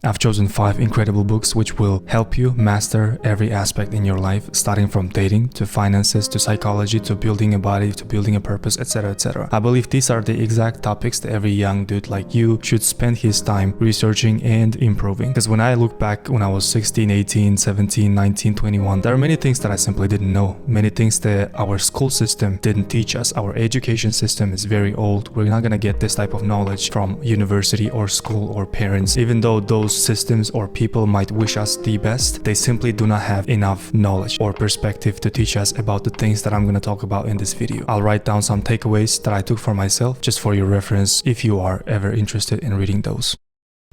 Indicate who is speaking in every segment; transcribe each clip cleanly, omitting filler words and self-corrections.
Speaker 1: I've chosen 5 incredible books which will help you master every aspect in your life, starting from dating to finances to psychology to building a body to building a purpose, etc. etc. I believe these are the exact topics that every young dude like you should spend his time researching and improving. Because when I look back when I was 16, 18, 17, 19, 21, there are many things that I simply didn't know. Many things that our school system didn't teach us. Our education system is very old. We're not gonna get this type of knowledge from university or school or parents. Even though those systems or people might wish us the best, they simply do not have enough knowledge or perspective to teach us about the things that I'm going to talk about in this video. I'll write down some takeaways that I took for myself just for your reference if you are ever interested in reading those.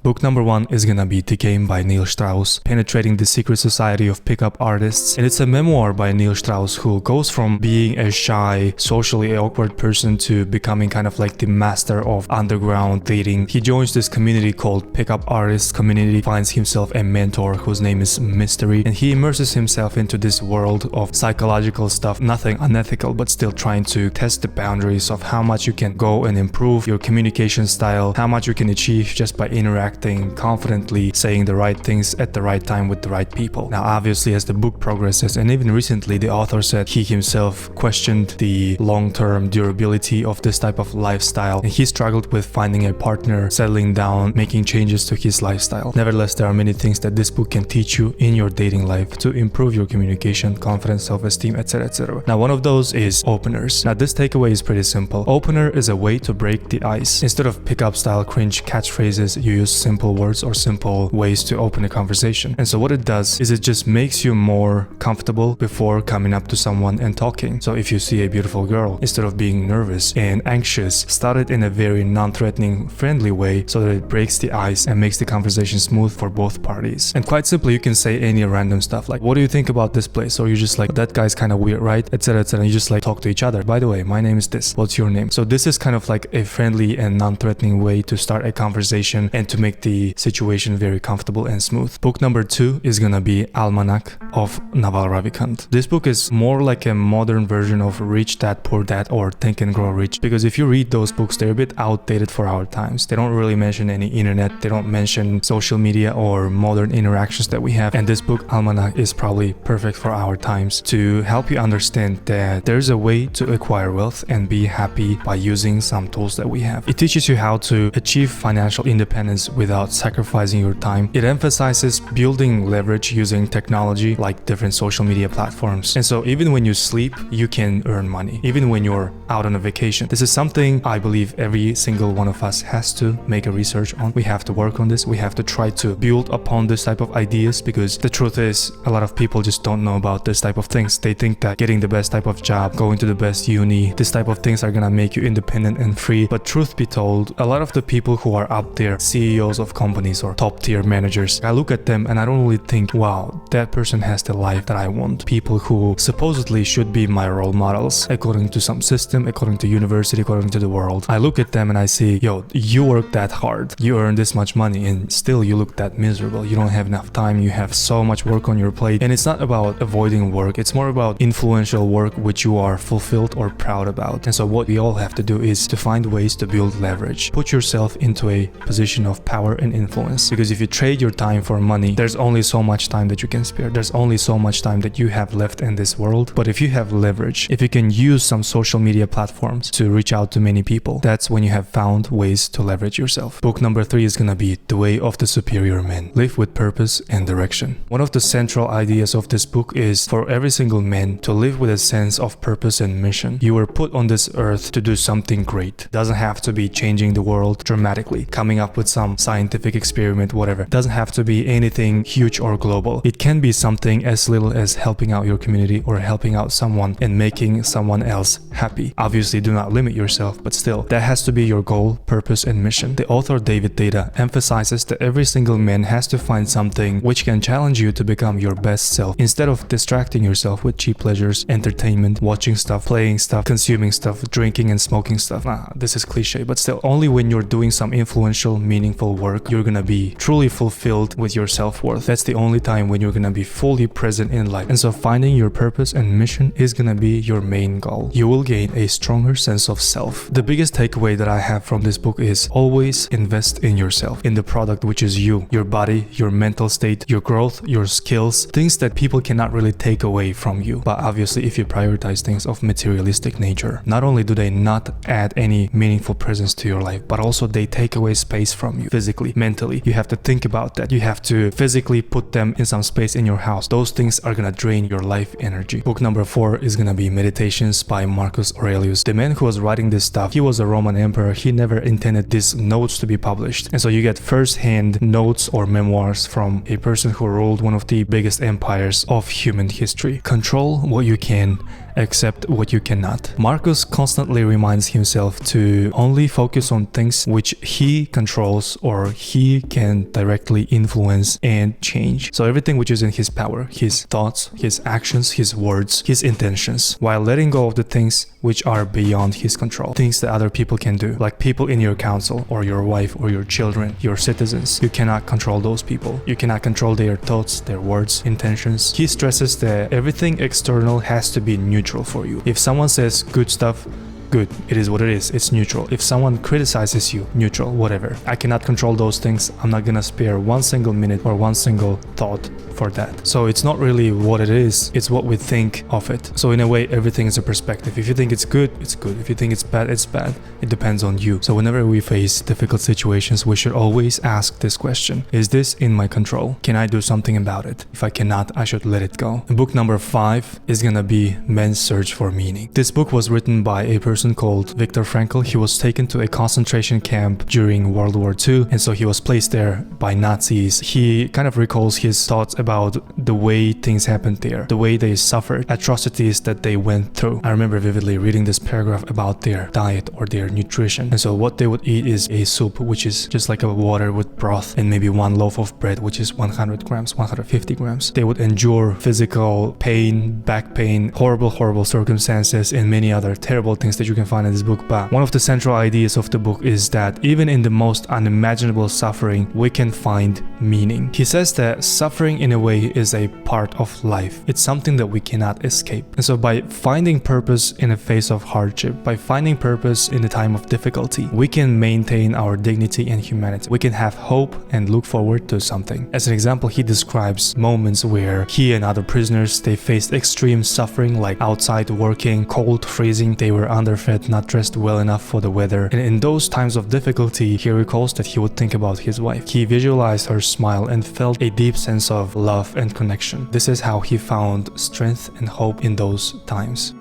Speaker 1: Book number 1 is gonna be The Game by Neil Strauss, Penetrating the Secret Society of Pickup Artists. And it's a memoir by Neil Strauss who goes from being a shy, socially awkward person to becoming kind of like the master of underground dating. He joins this community called Pickup Artists Community, finds himself a mentor whose name is Mystery, and he immerses himself into this world of psychological stuff, nothing unethical, but still trying to test the boundaries of how much you can go and improve your communication style, how much you can achieve just by interacting confidently, saying the right things at the right time with the right people. Now obviously as the book progresses, and even recently the author said he himself questioned the long-term durability of this type of lifestyle, and he struggled with finding a partner, settling down, making changes to his lifestyle. Nevertheless, there are many things that this book can teach you in your dating life to improve your communication, confidence, self-esteem, etc. etc. Now one of those is openers. Now this takeaway is pretty simple. Opener is a way to break the ice. Instead of pickup style cringe catchphrases, you use simple words or simple ways to open a conversation. And so what it does is it just makes you more comfortable before coming up to someone and talking. So if you see a beautiful girl, instead of being nervous and anxious, start it in a very non-threatening, friendly way so that it breaks the ice and makes the conversation smooth for both parties. And quite simply, you can say any random stuff like, what do you think about this place? Or you're just like, that guy's kind of weird, right? Etc. etc. You just like talk to each other. By the way, my name is this. What's your name? So this is kind of like a friendly and non-threatening way to start a conversation and to make the situation very comfortable and smooth. Book number 2 is gonna be Almanack of Naval Ravikant. This book is more like a modern version of Rich Dad Poor Dad or Think and Grow Rich, because if you read those books, they're a bit outdated for our times. They don't really mention any internet, they don't mention social media or modern interactions that we have, and this book Almanack is probably perfect for our times to help you understand that there's a way to acquire wealth and be happy by using some tools that we have. It teaches you how to achieve financial independence without sacrificing your time. It emphasizes building leverage using technology like different social media platforms. And so even when you sleep, you can earn money. Even when you're out on a vacation. This is something I believe every single one of us has to make a research on. We have to work on this. We have to try to build upon this type of ideas, because the truth is a lot of people just don't know about this type of things. They think that getting the best type of job, going to the best uni, this type of things are gonna make you independent and free. But truth be told, a lot of the people who are up there, CEOs of companies or top tier managers, I look at them and I don't really think, wow, that person has the life that I want. People who supposedly should be my role models according to some system, according to university, according to the world. I look at them and I see, yo, you work that hard, you earn this much money, and still you look that miserable. You don't have enough time, you have so much work on your plate. And it's not about avoiding work, it's more about influential work which you are fulfilled or proud about. And so what we all have to do is to find ways to build leverage. Put yourself into a position of power and influence, because if you trade your time for money, there's only so much time that you can spare. There's only so much time that you have left in this world. But if you have leverage, if you can use some social media platforms to reach out to many people, that's when you have found ways to leverage yourself. Book number 3 is gonna be The Way of the Superior Man. Live with purpose and direction. One of the central ideas of this book is for every single man to live with a sense of purpose and mission. You were put on this earth to do something great. Doesn't have to be changing the world dramatically, coming up with some scientific experiment, whatever. Doesn't have to be anything huge or global. It can be something as little as helping out your community or helping out someone and making someone else happy. Obviously, do not limit yourself, but still, that has to be your goal, purpose, and mission. The author David Data emphasizes that every single man has to find something which can challenge you to become your best self, instead of distracting yourself with cheap pleasures, entertainment, watching stuff, playing stuff, consuming stuff, drinking and smoking stuff. This is cliche, but still, only when you're doing some influential, meaningful work, you're gonna be truly fulfilled with your self-worth. That's the only time when you're gonna be fully present in life. And so finding your purpose and mission is gonna be your main goal. You will gain a stronger sense of self. The biggest takeaway that I have from this book is always invest in yourself, in the product which is you, your body, your mental state, your growth, your skills, things that people cannot really take away from you. But obviously if you prioritize things of materialistic nature, not only do they not add any meaningful presence to your life, but also they take away space from you physically, mentally. You have to think about that. You have to physically put them in some space in your house. Those things are gonna drain your life energy. Book number 4 is gonna be Meditations by Marcus Aurelius. The man who was writing this stuff, he was a Roman emperor. He never intended these notes to be published. And so you get first-hand notes or memoirs from a person who ruled one of the biggest empires of human history. Control what you can, accept what you cannot. Marcus constantly reminds himself to only focus on things which he controls or he can directly influence and change. So everything which is in his power, his thoughts, his actions, his words, his intentions, while letting go of the things which are beyond his control, things that other people can do, like people in your council or your wife or your children, your citizens. You cannot control those people. You cannot control their thoughts, their words, intentions. He stresses that everything external has to be neutral for you. If someone says good stuff, good, it is what it is, it's neutral. If someone criticizes you, neutral, whatever. I cannot control those things. I'm not gonna spare one single minute or one single thought for that. So it's not really what it is, it's what we think of it. So in a way, everything is a perspective. If you think it's good, it's good. If you think it's bad, it's bad. It depends on you. So whenever we face difficult situations, we should always ask this question: is this in my control? Can I do something about it? If I cannot, I should let it go. And book number 5 is gonna be Men's Search for Meaning. This book was written by a person called Viktor Frankl. He was taken to a concentration camp during World War II, and so he was placed there by Nazis. He kind of recalls his thoughts about the way things happened there, the way they suffered, atrocities that they went through. I remember vividly reading this paragraph about their diet or their nutrition. And so what they would eat is a soup, which is just like a water with broth, and maybe one loaf of bread, which is 100 grams, 150 grams. They would endure physical pain, back pain, horrible circumstances, and many other terrible things that you can find in this book. But one of the central ideas of the book is that even in the most unimaginable suffering, we can find meaning. He says that suffering in a way is a part of life. It's something that we cannot escape. And so by finding purpose in the face of hardship, by finding purpose in the time of difficulty, we can maintain our dignity and humanity. We can have hope and look forward to something. As an example, he describes moments where he and other prisoners, they faced extreme suffering, like outside working, cold, freezing, they were underfed, not dressed well enough for the weather. And in those times of difficulty, he recalls that he would think about his wife. He visualized her smile and felt a deep sense of love and connection. This is how he found strength and hope in those times.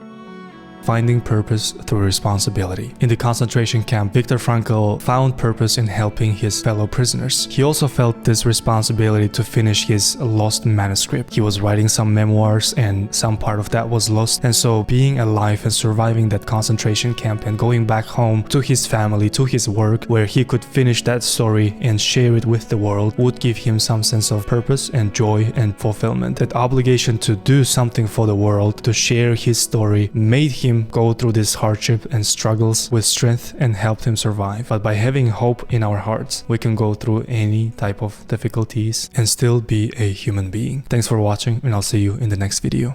Speaker 1: Finding purpose through responsibility. In the concentration camp, Viktor Frankl found purpose in helping his fellow prisoners. He also felt this responsibility to finish his lost manuscript. He was writing some memoirs and some part of that was lost. And so being alive and surviving that concentration camp and going back home to his family, to his work, where he could finish that story and share it with the world, would give him some sense of purpose and joy and fulfillment. That obligation to do something for the world, to share his story, made him go through this hardship and struggles with strength and helped him survive. But by having hope in our hearts, we can go through any type of difficulties and still be a human being. Thanks for watching, and I'll see you in the next video.